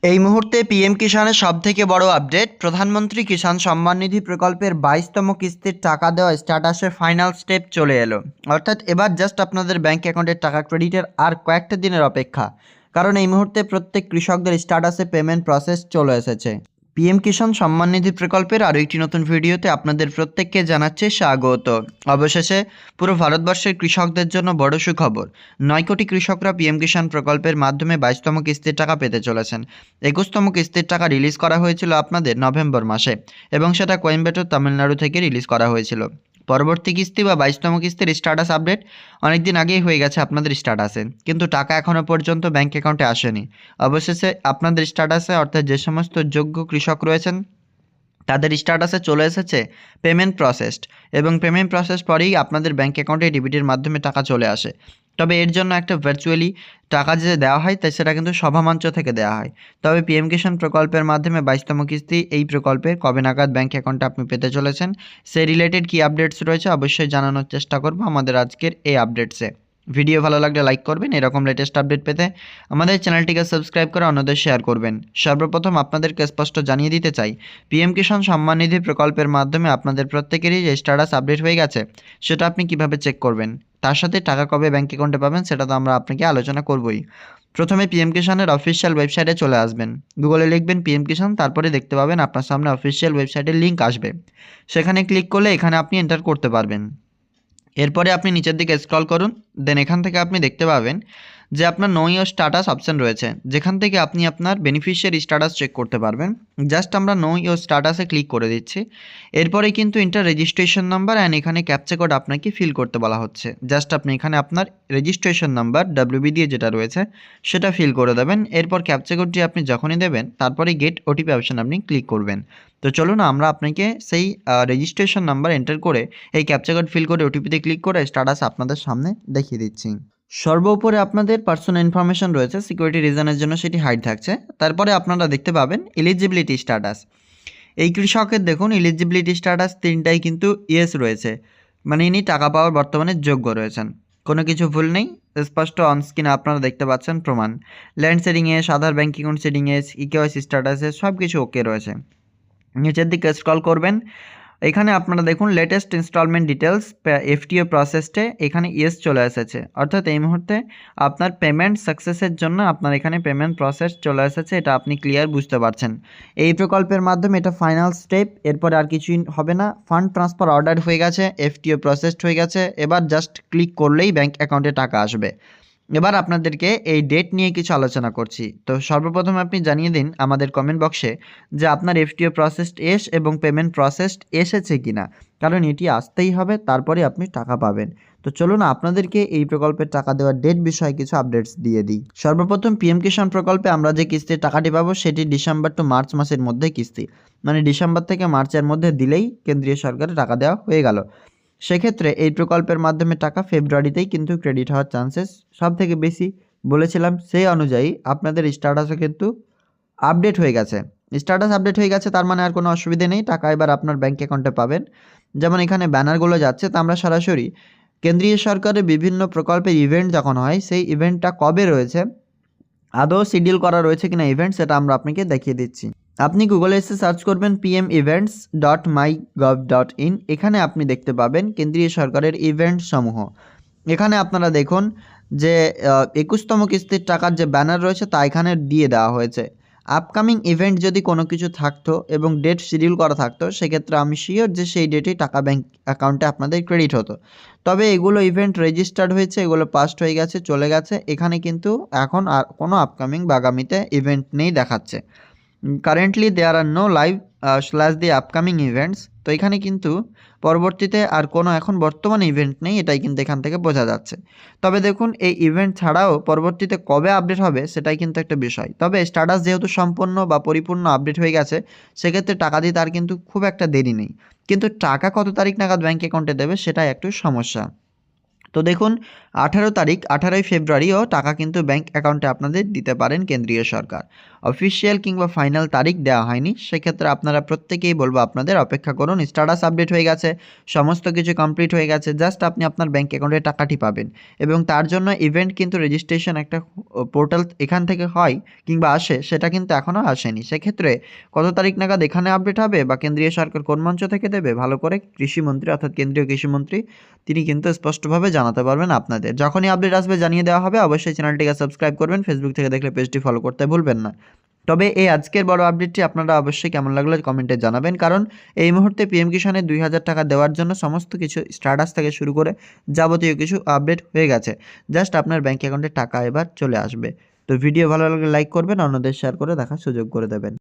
এই মুহূর্তে পিএম কিষানের সবথেকে বড় আপডেট, প্রধানমন্ত্রী কিষাণ সম্মান নিধি প্রকল্পের 22তম কিস্তির টাকা দেওয়া স্ট্যাটাসের ফাইনাল স্টেপ চলে এলো। অর্থাৎ এবার জাস্ট আপনাদের ব্যাঙ্ক অ্যাকাউন্টের টাকা ক্রেডিটের আর কয়েকটা দিনের অপেক্ষা, কারণ এই মুহূর্তে প্রত্যেক কৃষকদের স্ট্যাটাসে পেমেন্ট প্রসেস চলে এসেছে। পিএম কিষাণ সম্মান নিধি প্রকল্পের আরও একটি নতুন ভিডিওতে আপনাদের প্রত্যেককে জানাচ্ছে স্বাগত। অবশেষে পুরো ভারতবর্ষের কৃষকদের জন্য বড় সুখবর। 9 কোটি কৃষকরা পিএম কিষাণ প্রকল্পের মাধ্যমে 22তম কিস্তির টাকা পেতে চলেছেন। 21তম কিস্তির টাকা রিলিজ করা হয়েছিল আপনাদের নভেম্বর মাসে, এবং সেটা কোয়েম্বাটোর তামিলনাড়ু থেকে রিলিজ করা হয়েছিল। পরবর্তী কিস্তি বা 22তম কিস্তির স্ট্যাটাস আপডেট অনেকদিন আগেই হয়ে গেছে আপনাদের স্ট্যাটাসে, কিন্তু টাকা এখনও পর্যন্ত ব্যাঙ্ক অ্যাকাউন্টে আসেনি। অবশেষে আপনাদের স্ট্যাটাসে, অর্থাৎ যে সমস্ত যোগ্য কৃষক রয়েছেন তাদের স্ট্যাটাসে চলে এসেছে পেমেন্ট প্রসেসড, এবং পেমেন্ট প্রসেস পরেই আপনাদের ব্যাঙ্ক অ্যাকাউন্টে ডিবিটির মাধ্যমে টাকা চলে আসে। তবে এর জন্য একটা ভার্চুয়ালি টাকা যে দেওয়া হয় তাই সেটা কিন্তু সভামঞ্চ থেকে দেওয়া হয়। তবে পিএম কিষাণ প্রকল্পের মাধ্যমে 22তম কিস্তি এই প্রকল্পে কবে নাগাদ ব্যাঙ্ক অ্যাকাউন্টে আপনি পেতে চলেছেন, সেই রিলেটেড কী আপডেটস রয়েছে অবশ্যই জানানোর চেষ্টা করব আমাদের আজকের এই আপডেটসে। ভিডিও ভালো লাগলে লাইক করবেন, এরকম লেটেস্ট আপডেট পেতে আমাদের চ্যানেলটিকে সাবস্ক্রাইব করে অন্যদের শেয়ার করবেন। সর্বপ্রথম আপনাদেরকে স্পষ্ট জানিয়ে দিতে চাই, পিএম কিষাণ সম্মান নিধি প্রকল্পের মাধ্যমে আপনাদের প্রত্যেকেরই যে স্ট্যাটাস আপডেট হয়ে গেছে সেটা আপনি কিভাবে চেক করবেন, তার সাথে টাকা কবে ব্যাঙ্ক অ্যাকাউন্টে পাবেন সেটা তো আমরা আপনাকে আলোচনা করবই। প্রথমে পিএম কিষাণের অফিসিয়াল ওয়েবসাইটে চলে আসবেন। গুগলে লিখবেন পিএম কিষাণ, তারপরে দেখতে পাবেন আপনার সামনে অফিসিয়াল ওয়েবসাইটের লিঙ্ক আসবে। সেখানে ক্লিক করলে এখানে আপনি এন্টার করতে পারবেন। এরপরে আপনি নিচের দিকে স্ক্রল করুন, দেন এখান থেকে আপনি দেখতে পাবেন যে আপনার নো ইয়োর স্ট্যাটাস অপশান রয়েছে, যেখান থেকে আপনি আপনার বেনিফিশিয়ারি স্ট্যাটাস চেক করতে পারবেন। জাস্ট আমরা নো ইয়োর স্ট্যাটাসে ক্লিক করে দিচ্ছি। এরপরে কিন্তু ইন্টার রেজিস্ট্রেশন নাম্বার অ্যান্ড এখানে ক্যাপচা কোড আপনাকে ফিল করতে বলা হচ্ছে। জাস্ট আপনি এখানে আপনার রেজিস্ট্রেশন নাম্বার ডাব্লিউবি দিয়ে যেটা রয়েছে সেটা ফিল করে দেবেন। এরপর ক্যাপচা কোডটি আপনি যখনই দেবেন তারপরে গেট ওটিপি অপশান আপনি ক্লিক করবেন। তো চলুন আমরা আপনাকে সেই রেজিস্ট্রেশন নাম্বার এন্টার করে এই ক্যাপচা কোড ফিল করে ওটিপিতে ক্লিক করে স্ট্যাটাস আপনাদের সামনে দেখিয়ে দিচ্ছি। সর্বোপরে আপনাদের পার্সোনাল ইনফরমেশন রয়েছে, সিকিউরিটি রিজনের জন্য সেটি হাইড থাকছে। তারপরে আপনারা দেখতে পাবেন এলিজিবিলিটি স্ট্যাটাস। এই কৃষকের দেখুন এলিজিবিলিটি স্ট্যাটাস তিনটাই কিন্তু ইয়েস রয়েছে, মানে ইনি টাকা পাওয়ার বর্তমানে যোগ্য রয়েছেন, কোনো কিছু ভুল নেই। স্পষ্ট অনস্ক্রিনে আপনারা দেখতে পাচ্ছেন প্রমাণ। ল্যান্ড সেটিংয়ে, আধার ব্যাঙ্ক অ্যাকাউন্ট সেটিংয়ে, ইকেওয়াইসি স্ট্যাটাসে সব কিছু ওকে রয়েছে। নিচের দিকে স্ক্রল করবেন, এখানে আপনারা দেখুন লেটেস্ট ইনস্টলমেন্ট ডিটেলস এফটিও প্রসেসটে এখানে ইয়েস চলে এসেছে, অর্থাৎ এই মুহূর্তে আপনার পেমেন্ট সাকসেসের জন্য আপনার এখানে পেমেন্ট প্রসেস চলে এসেছে, এটা আপনি ক্লিয়ার বুঝতে পারছেন। এই প্রকল্পের মাধ্যমে এটা ফাইনাল স্টেপ, এরপরে আর কিছুই হবে না। ফান্ড ট্রান্সফার অর্ডার হয়ে গেছে, এফটিও প্রসেসড হয়ে গেছে, এবার জাস্ট ক্লিক করলেই ব্যাঙ্ক অ্যাকাউন্টে টাকা আসবে। এবার আপনাদেরকে এই ডেট নিয়ে কিছু আলোচনা করছি। তো সর্বপ্রথম আপনি জানিয়ে দিন আমাদের কমেন্ট বক্সে যে আপনার এফটিও প্রসেসড এবং পেমেন্ট প্রসেসড এসেছে কিনা, কারণ এটি আসতেই হবে, তারপরে আপনি টাকা পাবেন। তো চলুন আপনাদেরকে এই প্রকল্পের টাকা দেওয়ার ডেট বিষয়ে কিছু আপডেটস দিয়ে দিই। সর্বপ্রথম পিএম কিষাণ প্রকল্পে আমরা যে কিস্তির টাকাটি পাবো সেটি ডিসেম্বর টু মার্চ মাসের মধ্যে কিস্তি, মানে ডিসেম্বর থেকে মার্চের মধ্যে দিলেই কেন্দ্রীয় সরকারের টাকা দেওয়া হয়ে গেল। সেক্ষেত্রে এই প্রকল্পের মাধ্যমে টাকা ফেব্রুয়ারিতেই কিন্তু ক্রেডিট হওয়ার চান্সেস সব থেকে বেশি। বলেছিলাম সেই অনুযায়ী আপনাদের স্ট্যাটাসও কিন্তু আপডেট হয়ে গেছে। স্ট্যাটাস আপডেট হয়ে গেছে, তার মানে আর কোনো অসুবিধে নেই, টাকা এবার আপনার ব্যাঙ্ক অ্যাকাউন্টে পাবেন। যেমন এখানে ব্যানারগুলো যাচ্ছে, তা আমরা সরাসরি কেন্দ্রীয় সরকারের বিভিন্ন প্রকল্পের ইভেন্ট যখন হয় সেই ইভেন্টটা কবে রয়েছে, আদৌ শিডিউল করা রয়েছে কিনা ইভেন্ট, সেটা আমরা আপনাকে দেখিয়ে দিচ্ছি। আপনি গুগলে এসে সার্চ করবেন pmevents.mygov.in, এখানে আপনি দেখতে পাবেন কেন্দ্রীয় সরকারের ইভেন্ট সমূহ। এখানে আপনারা দেখুন যে 21তম কিস্তির টাকার যে ব্যানার রয়েছে তা এখানে দিয়ে দেওয়া হয়েছে। আপকামিং ইভেন্ট যদি কোনো কিছু থাকতো এবং ডেট শিডিউল করা থাকতো, সেক্ষেত্রে আমি শিওর যে সেই ডেটেই টাকা ব্যাঙ্ক অ্যাকাউন্টে আপনাদের ক্রেডিট হতো। তবে এগুলো ইভেন্ট রেজিস্টার্ড হয়েছে, এগুলো পাস্ট হয়ে গেছে, চলে গেছে, এখানে কিন্তু এখন আর কোনো আপকামিং বা আগামীতে ইভেন্ট নেই দেখাচ্ছে। Currently there are no live slash the upcoming events. তো এখানে কিন্তু পরবর্তীতে আর কোনো এখন বর্তমানে ইভেন্ট নেই, এটাই কিন্তু এখান থেকে বোঝা যাচ্ছে। তবে দেখুন এই ইভেন্ট ছাড়াও পরবর্তীতে কবে আপডেট হবে সেটাই কিন্তু একটা বিষয়। তবে স্ট্যাটাস যেহেতু সম্পূর্ণ বা পরিপূর্ণ আপডেট হয়ে গেছে, সেক্ষেত্রে টাকা দিতে আর কিন্তু খুব একটা দেরি নেই, কিন্তু টাকা কত তারিখ নাগাদ ব্যাঙ্ক অ্যাকাউন্টে দেবে সেটাই একটু সমস্যা। তো দেখুন 18 ফেব্রুয়ারিও টাকা কিন্তু ব্যাংক অ্যাকাউন্টে আপনাদের দিতে পারেন কেন্দ্রীয় সরকার। অফিসিয়াল কিংবা ফাইনাল তারিখ দেওয়া হয়নি। সেক্ষেত্রে আপনারা প্রত্যেকেই বলবো আপনাদের অপেক্ষা করুন। স্ট্যাটাস আপডেট হয়ে গেছে, সমস্ত কিছু কমপ্লিট হয়ে গেছে। জাস্ট আপনি আপনার ব্যাংক অ্যাকাউন্টে টাকাটি পাবেন এবং তার জন্য ইভেন্ট কিন্তু রেজিস্ট্রেশন একটা পোর্টাল এখান থেকে হয় কিংবা আসে, সেটা কিন্তু এখনও আসেনি। সেক্ষেত্রে কত তারিখ নাগাদ এখানে আপডেট হবে বা কেন্দ্রীয় সরকার কোন মঞ্চ থেকে দেবে, ভালো করে কৃষিমন্ত্রী অর্থাৎ কেন্দ্রীয় কৃষিমন্ত্রী তিনি কিন্তু স্পষ্টভাবে জানাতে পারবেন আপনাদের। যখনই আপডেট আসবে জানিয়ে দেওয়া হবে। অবশ্যই চ্যানেলটিকে সাবস্ক্রাইব করবেন, ফেসবুক থেকে দেখলে পেজটি ফলো করতে ভুলবেন না। তবে এই আজকের বড় আপডেটটি আপনারা অবশ্যই কেমন লাগলো কমেন্টে জানাবেন, কারণ এই মুহূর্তে পিএম কিষাণের 2000 টাকা দেওয়ার জন্য সমস্ত কিছু স্ট্যাটাস থেকে শুরু করে যাবতীয় কিছু আপডেট হয়ে গেছে। জাস্ট আপনার ব্যাংক অ্যাকাউন্টে টাকা এবার চলে আসবে। তো ভিডিও ভালো লাগলে লাইক করবেন, অন্যদের শেয়ার করে দেখার সুযোগ করে দেবেন।